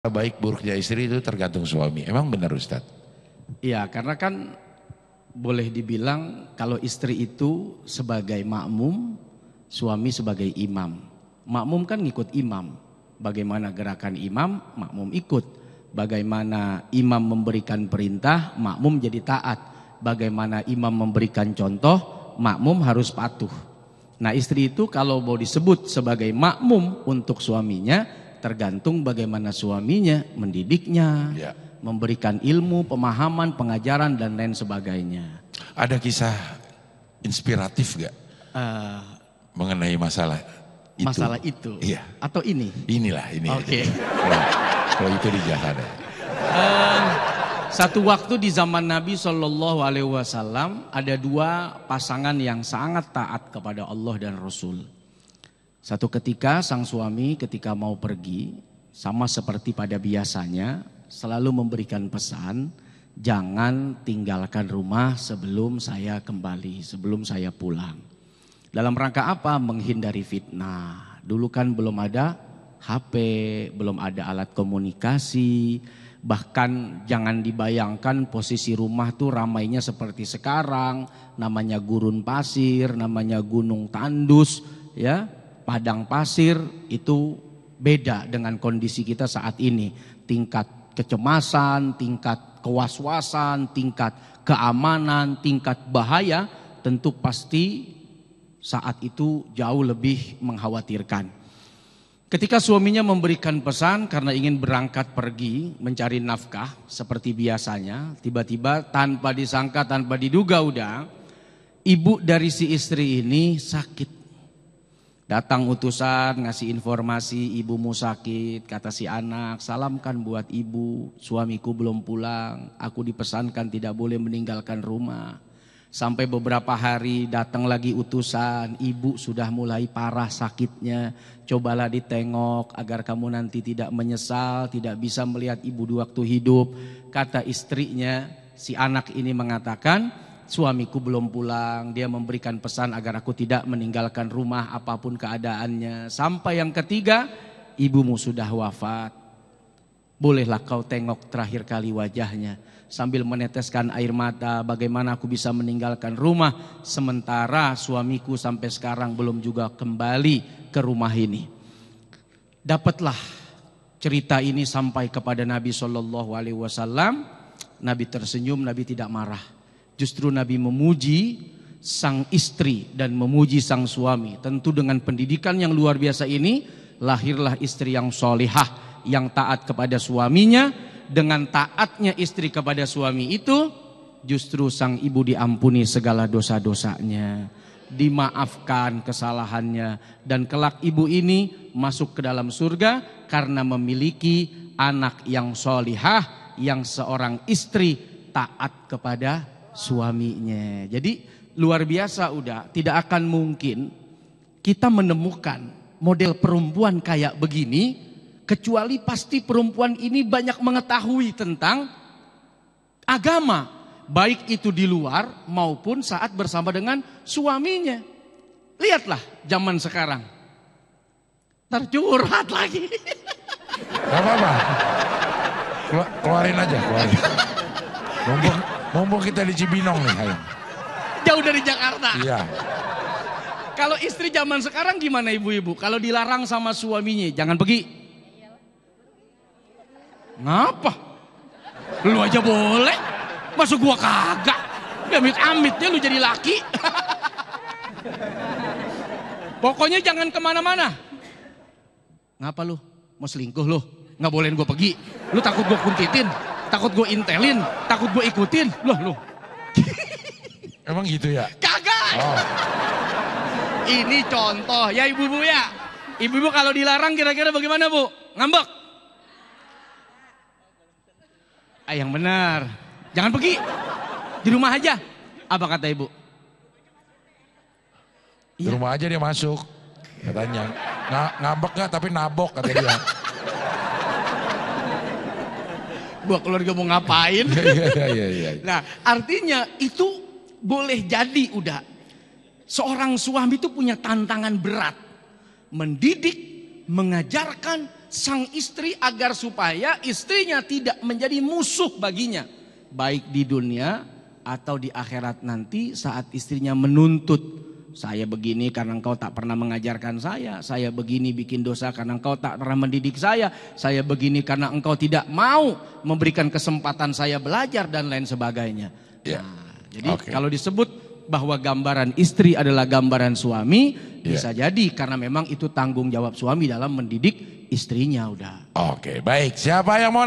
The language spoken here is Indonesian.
Baik buruknya istri itu tergantung suami. Emang benar Ustadz? Iya, karena kan boleh dibilang kalau istri itu sebagai makmum, suami sebagai imam. Makmum kan ngikut imam. Bagaimana gerakan imam, makmum ikut. Bagaimana imam memberikan perintah, makmum jadi taat. Bagaimana imam memberikan contoh, makmum harus patuh. Nah, istri itu kalau mau disebut sebagai makmum untuk suaminya, tergantung bagaimana suaminya mendidiknya, Ya. memberikan ilmu, pemahaman, pengajaran dan lain sebagainya. Ada kisah inspiratif gak mengenai masalah itu? Masalah itu? Iya. Atau ini? Inilah ini. Oke. Kalau itu dijahat. Satu waktu di zaman Nabi SAW ada dua pasangan yang sangat taat kepada Allah dan Rasul. Satu ketika sang suami ketika mau pergi, sama seperti pada biasanya, selalu memberikan pesan, jangan tinggalkan rumah sebelum saya kembali, sebelum saya pulang. Dalam rangka apa? Menghindari fitnah. Dulu kan belum ada HP, belum ada alat komunikasi, bahkan jangan dibayangkan posisi rumah tuh ramainya seperti sekarang, namanya gurun pasir, namanya gunung tandus, ya. Padang pasir itu beda dengan kondisi kita saat ini. Tingkat kecemasan, tingkat kewaswasan, tingkat keamanan, tingkat bahaya tentu pasti saat itu jauh lebih mengkhawatirkan. Ketika suaminya memberikan pesan karena ingin berangkat pergi mencari nafkah seperti biasanya, tiba-tiba tanpa disangka, tanpa diduga udah, ibu dari si istri ini sakit. Datang utusan ngasih informasi, ibumu sakit, kata si anak, salamkan buat ibu, suamiku belum pulang, aku dipesankan tidak boleh meninggalkan rumah. Sampai beberapa hari datang lagi utusan, ibu sudah mulai parah sakitnya, cobalah ditengok agar kamu nanti tidak menyesal, tidak bisa melihat ibu di waktu hidup. Kata istrinya, si anak ini mengatakan, suamiku belum pulang, dia memberikan pesan agar aku tidak meninggalkan rumah apapun keadaannya. Sampai yang ketiga, ibumu sudah wafat. Bolehlah kau tengok terakhir kali wajahnya. Sambil meneteskan air mata, bagaimana aku bisa meninggalkan rumah. Sementara suamiku sampai sekarang belum juga kembali ke rumah ini. Dapatlah cerita ini sampai kepada Nabi SAW. Nabi tersenyum, Nabi tidak marah. Justru Nabi memuji sang istri dan memuji sang suami. Tentu dengan pendidikan yang luar biasa ini, lahirlah istri yang solihah, yang taat kepada suaminya. Dengan taatnya istri kepada suami itu, justru sang ibu diampuni segala dosa-dosanya, dimaafkan kesalahannya. Dan kelak ibu ini masuk ke dalam surga karena memiliki anak yang solihah, yang seorang istri taat kepada suaminya. Jadi luar biasa udah, tidak akan mungkin kita menemukan model perempuan kayak begini kecuali pasti perempuan ini banyak mengetahui tentang agama, baik itu di luar maupun saat bersama dengan suaminya. Lihatlah zaman sekarang, tercurhat lagi. Gak apa-apa, keluarin aja, keluarin. Mumpung kita di Cibinong nih, ayo. Jauh dari Jakarta. Iya. Kalau istri zaman sekarang gimana ibu-ibu? Kalau dilarang sama suaminya, jangan pergi. Ngapa? Lu aja boleh, masuk gua kagak. Amit-amitnya lu jadi laki. Pokoknya jangan kemana-mana. Ngapa lu? Mau selingkuh lu? Nggak bolehin gua pergi. Lu takut gua kuntitin? Takut gue intelin, takut gue ikutin. Loh. Emang gitu ya? Kagak. Oh. Ini contoh ya ibu-ibu ya. Ibu-ibu kalau dilarang kira-kira bagaimana bu? Ngambek. Yang benar. Jangan pergi. Di rumah aja. Apa kata ibu? Di rumah aja dia masuk. Katanya. Ngambek gak tapi nabok kata dia. Gua keluarga mau ngapain? Iya. Nah, artinya itu boleh jadi udah. Seorang suami itu punya tantangan berat. Mendidik, mengajarkan sang istri agar supaya istrinya tidak menjadi musuh baginya. Baik di dunia atau di akhirat nanti saat istrinya menuntut. Saya begini karena engkau tak pernah mengajarkan saya begini bikin dosa karena engkau tak pernah mendidik saya begini karena engkau tidak mau memberikan kesempatan saya belajar dan lain sebagainya. Ya. Nah, jadi kalau disebut bahwa gambaran istri adalah gambaran suami, bisa jadi karena memang itu tanggung jawab suami dalam mendidik istrinya udah. Oke, baik. Siapa yang mau